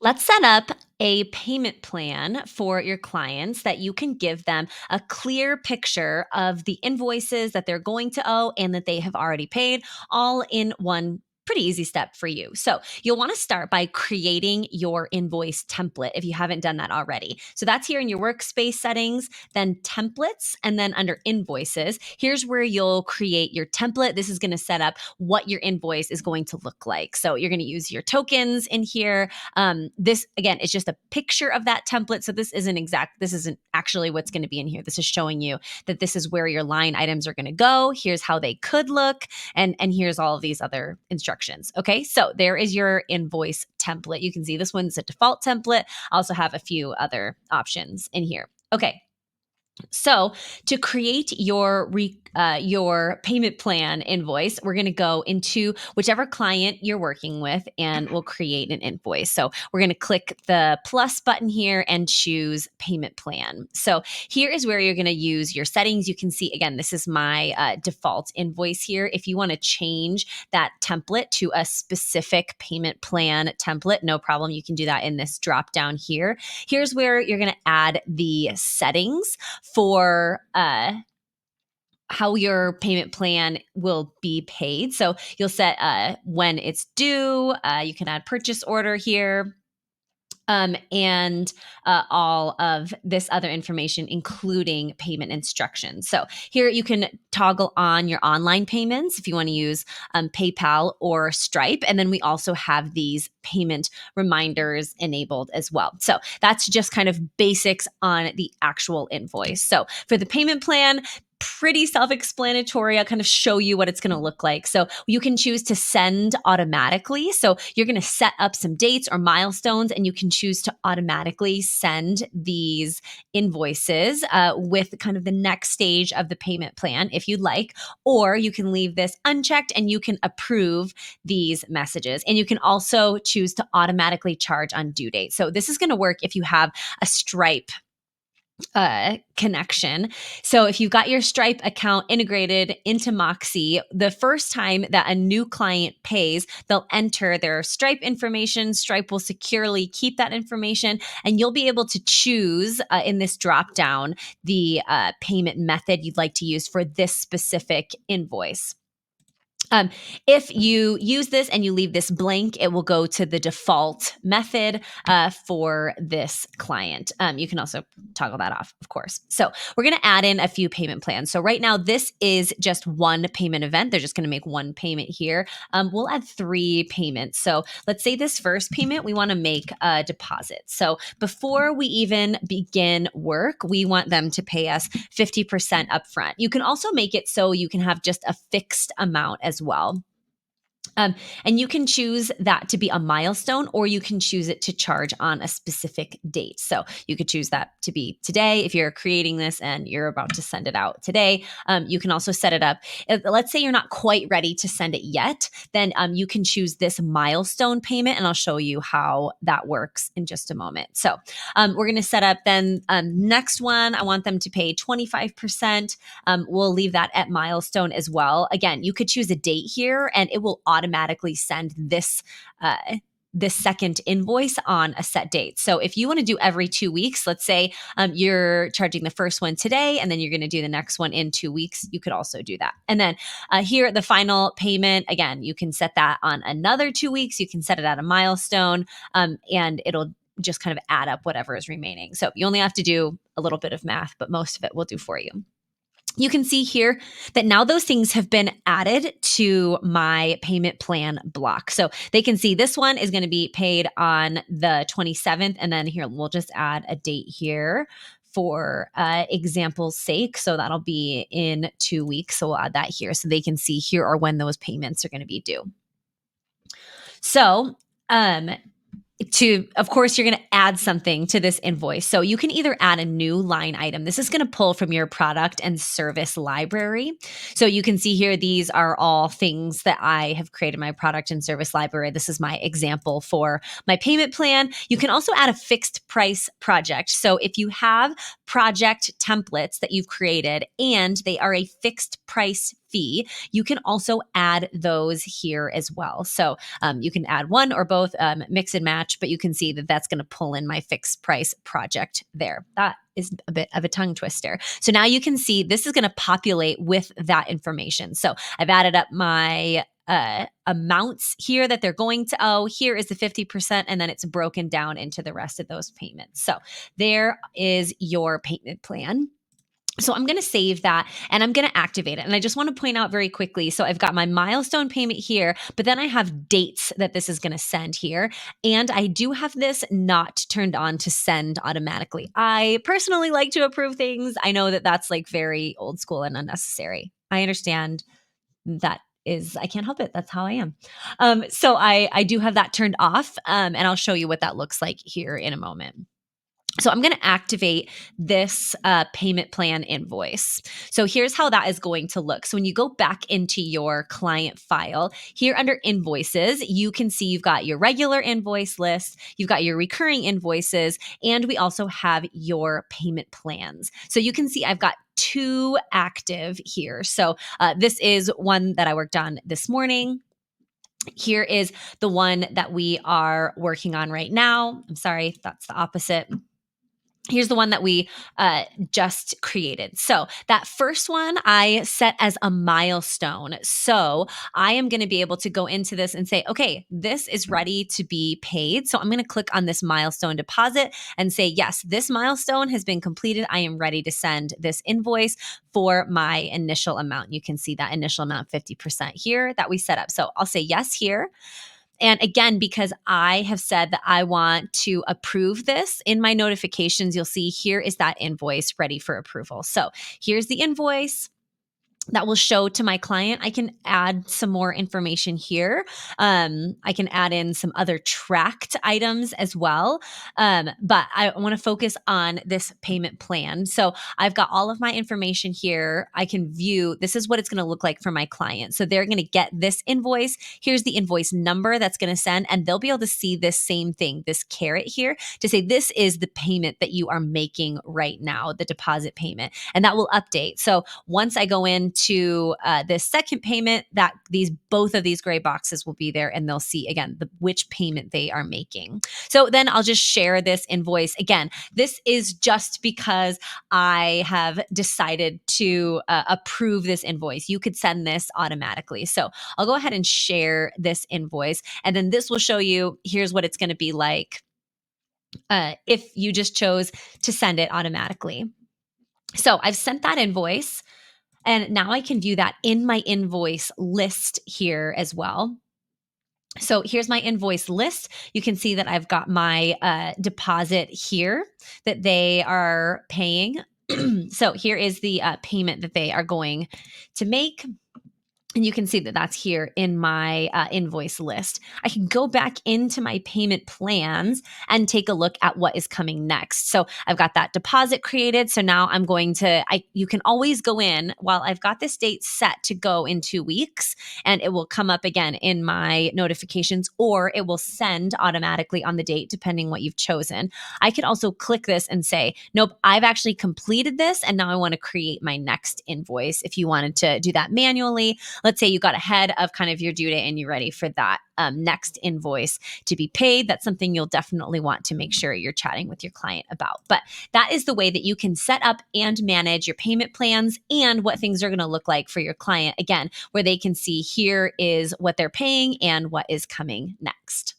Let's set up a payment plan for your clients that you can give them a clear picture of the invoices that they're going to owe and that they have already paid, all in one pretty easy step for you. So, you'll want to start by creating your invoice template if you haven't done that already. So, that's here in your workspace settings, then templates, and then under invoices, here's where you'll create your template. This is going to set up what your invoice is going to look like. So, you're going to use your tokens in here. This again is just a picture of that template. So this isn't actually what's going to be in here. This is showing you that this is where your line items are going to go. Here's how they could look, and here's all of these other instructions. Okay, so there is your invoice template. You can see this one's a default template. I also have a few other options in here. Okay, so to create your payment plan invoice, we're going to go into whichever client you're working with and we'll create an invoice. So we're going to click the plus button here and choose payment plan. So here is where you're going to use your settings. You can see, again, this is my default invoice here. If you want to change that template to a specific payment plan template, no problem. You can do that in this drop down here. Here's where you're going to add the settings for how your payment plan will be paid. So you'll set when it's due. You can add purchase order here. And all of this other information, including payment instructions. So here you can toggle on your online payments if you want to use PayPal or Stripe. And then we also have these payment reminders enabled as well. So that's just kind of basics on the actual invoice. So for the payment plan, pretty self-explanatory. I'll kind of show you what it's going to look like. So you can choose to send automatically. So you're going to set up some dates or milestones, and you can choose to automatically send these invoices with kind of the next stage of the payment plan if you'd like, or you can leave this unchecked and you can approve these messages. And you can also choose to automatically charge on due date. So this is going to work if you have a Stripe connection. So if you've got your Stripe account integrated into Moxie, the first time that a new client pays, they'll enter their Stripe information. Stripe will securely keep that information, and you'll be able to choose in this drop down the payment method you'd like to use for this specific invoice. If you use this and you leave this blank, it will go to the default method for this client. You can also toggle that off, of course. So we're going to add in a few payment plans. So right now, this is just one payment event. They're just going to make one payment here. We'll add 3 payments. So let's say this first payment, we want to make a deposit. So before we even begin work, we want them to pay us 50% upfront. You can also make it so you can have just a fixed amount as well. And you can choose that to be a milestone, or you can choose it to charge on a specific date. So you could choose that to be today if you're creating this and you're about to send it out today. You can also set it up. Let's say you're not quite ready to send it yet, then you can choose this milestone payment, and I'll show you how that works in just a moment. So we're going to set up then next one. I want them to pay 25%. We'll leave that at milestone as well. Again, you could choose a date here, and it will automatically send this second invoice on a set date. So if you want to do every 2 weeks, let's say you're charging the first one today and then you're going to do the next one in 2 weeks, you could also do that. And then here, the final payment, again, you can set that on another 2 weeks. You can set it at a milestone, and it'll just kind of add up whatever is remaining. So you only have to do a little bit of math, but most of it will do for you. You can see here that now those things have been added to my payment plan block. So they can see this one is going to be paid on the 27th. And then here, we'll just add a date here for example's sake. So that'll be in 2 weeks. So we'll add that here so they can see here are when those payments are going to be due. So, of course, you're going to add something to this invoice. So you can either add a new line item. This is going to pull from your product and service library. So you can see here, these are all things that I have created in my product and service library. This is my example for my payment plan. You can also add a fixed price project. So if you have project templates that you've created and they are a fixed price fee, you can also add those here as well. So you can add one or both, mix and match, but you can see that that's going to pull in my fixed price project there. That is a bit of a tongue twister. So now you can see this is going to populate with that information. So I've added up my amounts here that they're going to owe. Here is the 50%, and then it's broken down into the rest of those payments. So there is your payment plan. So I'm going to save that and I'm going to activate it. And I just want to point out very quickly. So I've got my milestone payment here, but then I have dates that this is going to send here. And I do have this not turned on to send automatically. I personally like to approve things. I know that that's like very old school and unnecessary. I understand that is, I can't help it. That's how I am. So I do have that turned off. And I'll show you what that looks like here in a moment. So I'm going to activate this payment plan invoice. So here's how that is going to look. So when you go back into your client file, here under invoices, you can see you've got your regular invoice list, you've got your recurring invoices, and we also have your payment plans. So you can see I've got two active here. So this is one that I worked on this morning. Here is the one that we are working on right now. I'm sorry, that's the opposite. Here's the one that we just created. So that first one I set as a milestone. So I am going to be able to go into this and say, okay, this is ready to be paid. So I'm going to click on this milestone deposit and say, yes, this milestone has been completed. I am ready to send this invoice for my initial amount. You can see that initial amount, 50% here that we set up. So I'll say yes here. And again, because I have said that I want to approve this in my notifications, you'll see here is that invoice ready for approval. So here's the invoice that will show to my client. I can add some more information here. I can add in some other tracked items as well. But I want to focus on this payment plan. So I've got all of my information here. I can view, this is what it's going to look like for my client. So they're going to get this invoice. Here's the invoice number that's going to send, and they'll be able to see this same thing, this caret here, to say this is the payment that you are making right now, the deposit payment, and that will update. So once I go into this second payment, that both of these gray boxes will be there, and they'll see again which payment they are making. So then I'll just share this invoice. Again, this is just because I have decided to approve this invoice. You could send this automatically. So I'll go ahead and share this invoice, and then this will show you here's what it's going to be like if you just chose to send it automatically. So I've sent that invoice. And now I can view that in my invoice list here as well. So here's my invoice list. You can see that I've got my deposit here that they are paying. So here is the payment that they are going to make. And you can see that that's here in my invoice list. I can go back into my payment plans and take a look at what is coming next. So I've got that deposit created. So now I'm going to, you can always go in while I've got this date set to go in 2 weeks, and it will come up again in my notifications, or it will send automatically on the date, depending what you've chosen. I could also click this and say, nope, I've actually completed this, and now I want to create my next invoice. If you wanted to do that manually, let's say you got ahead of kind of your due date and you're ready for that next invoice to be paid. That's something you'll definitely want to make sure you're chatting with your client about. But that is the way that you can set up and manage your payment plans and what things are going to look like for your client. Again, where they can see here is what they're paying and what is coming next.